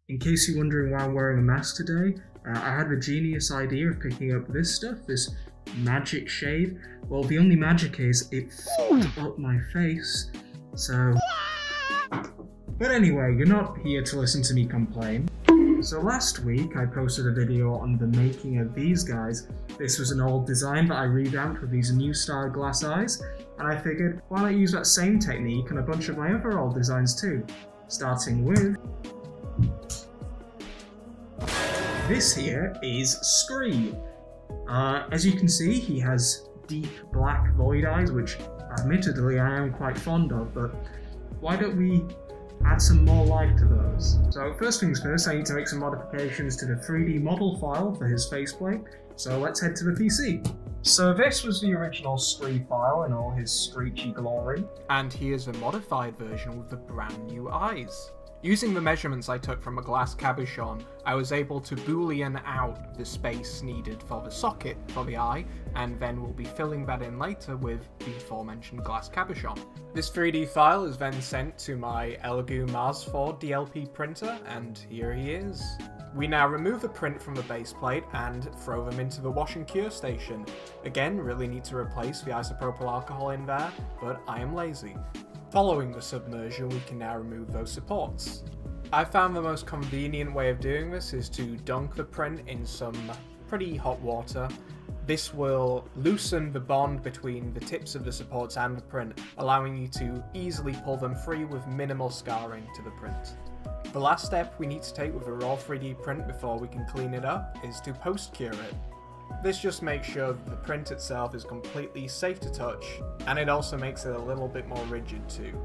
In case you're wondering why I'm wearing a mask today, I had the genius idea of picking up this stuff, this magic shade. Well, the only magic is it fucked up my face, so... But anyway, you're not here to listen to me complain. So last week I posted a video on the making of these guys. This was an old design that I revamped with these new style glass eyes, and I figured why not use that same technique on a bunch of my other old designs too. Starting with... this here is Scree. As you can see, he has deep black void eyes, which admittedly I am quite fond of, but why don't we add some more life to those? So first things first, I need to make some modifications to the 3D model file for his faceplate, so let's head to the PC. So this was the original Scree file in all his screechy glory. And here's a modified version with the brand new eyes. Using the measurements I took from a glass cabochon, I was able to boolean out the space needed for the socket for the eye, and then we'll be filling that in later with the aforementioned glass cabochon. This 3D file is then sent to my Elegoo Mars 4 DLP printer, and here he is. We now remove the print from the base plate and throw them into the wash and cure station. Again, really need to replace the isopropyl alcohol in there, but I am lazy. Following the submersion, we can now remove those supports. I found the most convenient way of doing this is to dunk the print in some pretty hot water. This will loosen the bond between the tips of the supports and the print, allowing you to easily pull them free with minimal scarring to the print. The last step we need to take with a raw 3D print before we can clean it up is to post-cure it. This just makes sure that the print itself is completely safe to touch, and it also makes it a little bit more rigid too.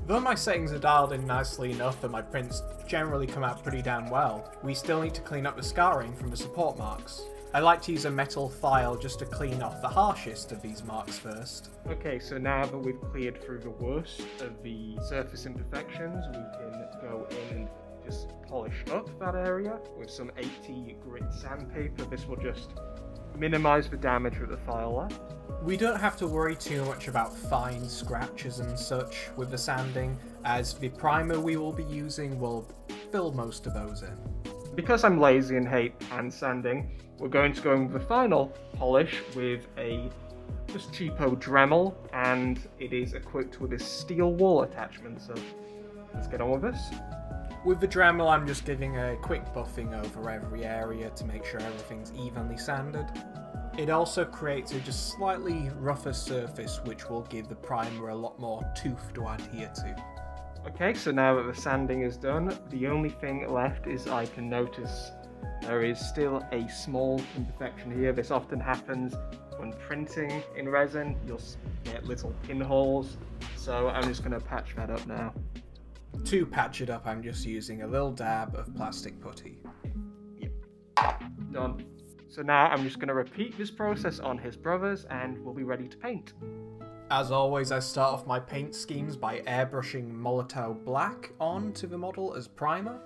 Though my settings are dialed in nicely enough that my prints generally come out pretty damn well, we still need to clean up the scarring from the support marks. I like to use a metal file just to clean off the harshest of these marks first. Okay, so now that we've cleared through the worst of the surface imperfections, we can go in and just polish up that area with some 80 grit sandpaper. This will just minimize the damage that the file left. We don't have to worry too much about fine scratches and such with the sanding, as the primer we will be using will fill most of those in. Because I'm lazy and hate hand sanding, we're going to go in with the final polish with a just cheapo Dremel, and it is equipped with a steel wool attachment, so let's get on with this. With the Dremel, I'm just giving a quick buffing over every area to make sure everything's evenly sanded. It also creates a just slightly rougher surface, which will give the primer a lot more tooth to adhere to. Okay, so now that the sanding is done, the only thing left is I can notice there is still a small imperfection here. This often happens when printing in resin. You'll get little pinholes, so I'm just going to patch that up now. To patch it up, I'm just using a little dab of plastic putty. Yep. Done. So now I'm just going to repeat this process on his brothers and we'll be ready to paint. As always, I start off my paint schemes by airbrushing Molotow Black onto the model as primer.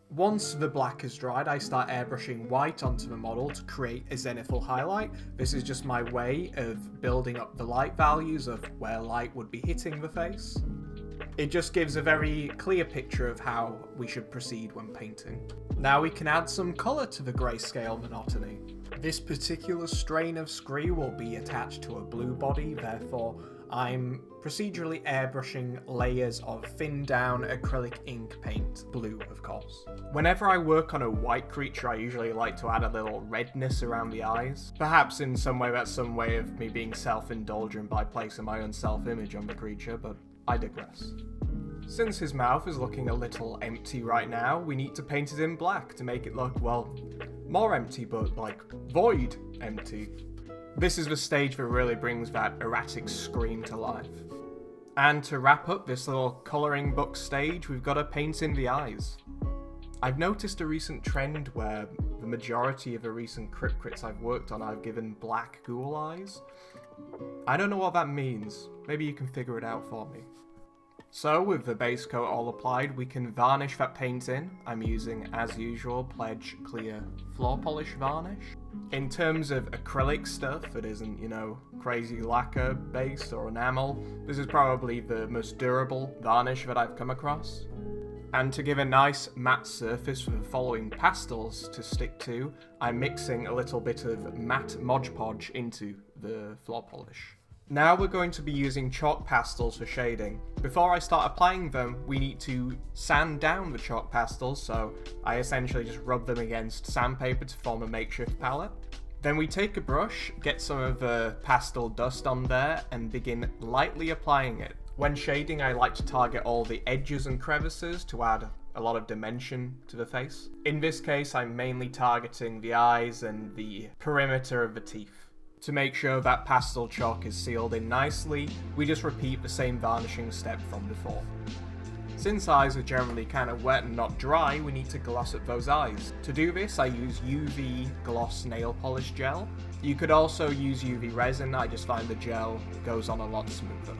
Once the black is dried, I start airbrushing white onto the model to create a zenithal highlight. This is just my way of building up the light values of where light would be hitting the face. It just gives a very clear picture of how we should proceed when painting. Now we can add some colour to the grayscale monotony. This particular strain of Scree will be attached to a blue body, therefore I'm procedurally airbrushing layers of thinned down acrylic ink paint, blue of course. Whenever I work on a white creature, I usually like to add a little redness around the eyes. Perhaps in some way that's some way of me being self-indulgent by placing my own self-image on the creature, but I digress. Since his mouth is looking a little empty right now, we need to paint it in black to make it look, well, more empty, but like void empty. This is the stage that really brings that erratic scream to life. And to wrap up this little colouring book stage, we've got to paint in the eyes. I've noticed a recent trend where the majority of the recent Crypt Crits I've worked on I've given black ghoul eyes. I don't know what that means, maybe you can figure it out for me. So with the base coat all applied, we can varnish that paint in. I'm using, as usual, Pledge Clear Floor Polish Varnish. In terms of acrylic stuff that isn't, you know, crazy lacquer based or enamel, this is probably the most durable varnish that I've come across. And to give a nice matte surface for the following pastels to stick to, I'm mixing a little bit of matte Mod Podge into the floor polish. Now we're going to be using chalk pastels for shading. Before I start applying them, we need to sand down the chalk pastels, so I essentially just rub them against sandpaper to form a makeshift palette. Then we take a brush, get some of the pastel dust on there, and begin lightly applying it. When shading, I like to target all the edges and crevices to add a lot of dimension to the face. In this case, I'm mainly targeting the eyes and the perimeter of the teeth. To make sure that pastel chalk is sealed in nicely, we just repeat the same varnishing step from before. Since eyes are generally kind of wet and not dry, we need to gloss up those eyes. To do this, I use UV gloss nail polish gel. You could also use UV resin, I just find the gel goes on a lot smoother.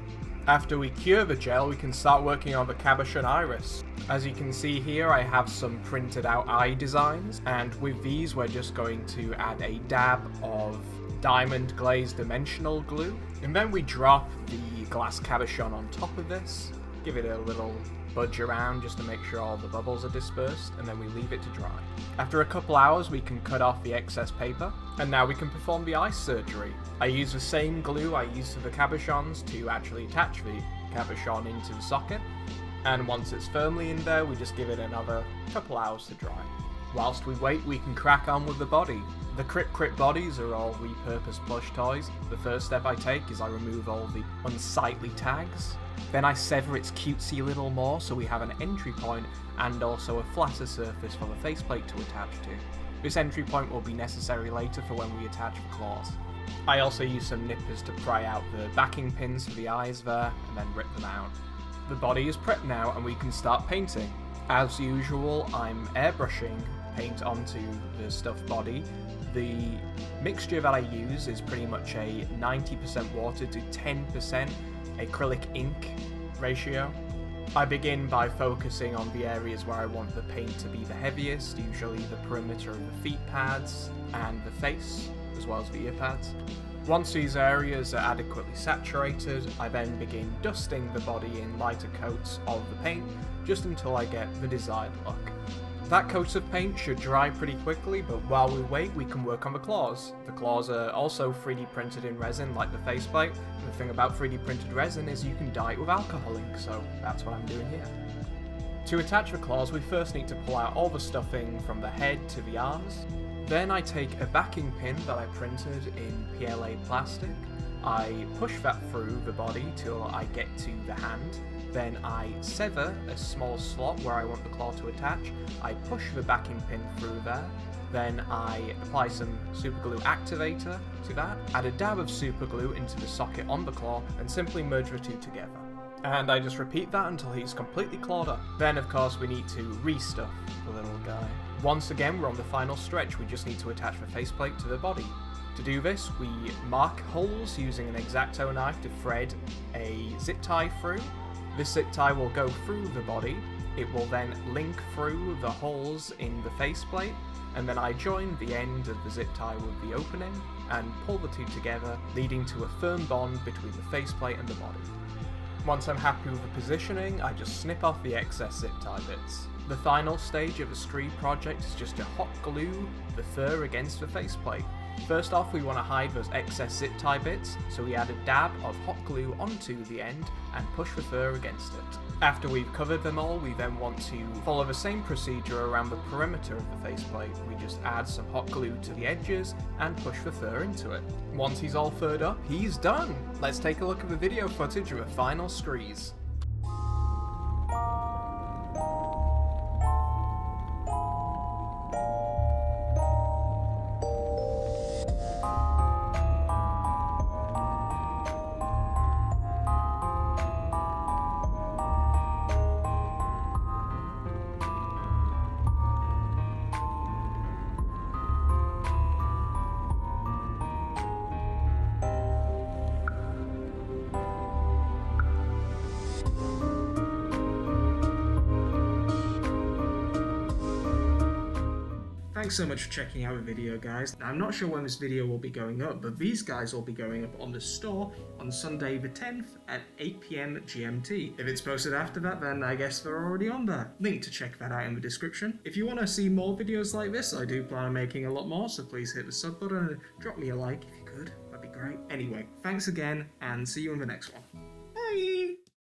After we cure the gel, we can start working on the cabochon iris. As you can see here, I have some printed out eye designs, and with these we're just going to add a dab of diamond glazed dimensional glue, and then we drop the glass cabochon on top of this, give it a little budge around just to make sure all the bubbles are dispersed, and then we leave it to dry. After a couple hours we can cut off the excess paper, and now we can perform the eye surgery. I use the same glue I used for the cabochons to actually attach the cabochon into the socket, and once it's firmly in there we just give it another couple hours to dry. Whilst we wait, we can crack on with the body. The Crip bodies are all repurposed plush toys. The first step I take is I remove all the unsightly tags. Then I sever its cutesy little maw so we have an entry point and also a flatter surface for the faceplate to attach to. This entry point will be necessary later for when we attach the claws. I also use some nippers to pry out the backing pins for the eyes there and then rip them out. The body is prepped now and we can start painting. As usual, I'm airbrushing paint onto the stuffed body. The mixture that I use is pretty much a 90% water to 10% acrylic ink ratio. I begin by focusing on the areas where I want the paint to be the heaviest, usually the perimeter of the feet pads and the face, as well as the ear pads. Once these areas are adequately saturated, I then begin dusting the body in lighter coats of the paint, just until I get the desired look. That coat of paint should dry pretty quickly, but while we wait, we can work on the claws. The claws are also 3D printed in resin, like the faceplate. The thing about 3D printed resin is you can dye it with alcohol ink, so that's what I'm doing here. To attach the claws, we first need to pull out all the stuffing from the head to the arms. Then I take a backing pin that I printed in PLA plastic. I push that through the body till I get to the hand. Then I sever a small slot where I want the claw to attach. I push the backing pin through there. Then I apply some superglue activator to that, add a dab of superglue into the socket on the claw, and simply merge the two together. And I just repeat that until he's completely clawed up. Then of course we need to restuff the little guy. Once again we're on the final stretch, we just need to attach the faceplate to the body. To do this, we mark holes using an X-Acto knife to thread a zip tie through. This zip tie will go through the body, it will then link through the holes in the faceplate, and then I join the end of the zip tie with the opening and pull the two together, leading to a firm bond between the faceplate and the body. Once I'm happy with the positioning, I just snip off the excess zip tie bits. The final stage of the Screed project is just to hot glue the fur against the faceplate. First off, we want to hide those excess zip tie bits, so we add a dab of hot glue onto the end and push the fur against it. After we've covered them all, we then want to follow the same procedure around the perimeter of the faceplate. We just add some hot glue to the edges and push the fur into it. Once he's all furred up, he's done! Let's take a look at the video footage of a final Screeze. Thanks so much for checking out the video, guys. Now, I'm not sure when this video will be going up, but these guys will be going up on the store on Sunday the 10th at 8 PM GMT. If it's posted after that, then I guess they're already on there. Link to check that out in the description. If you want to see more videos like this, I do plan on making a lot more, so please hit the sub button and drop me a like if you could. That'd be great. Anyway, thanks again, and see you in the next one.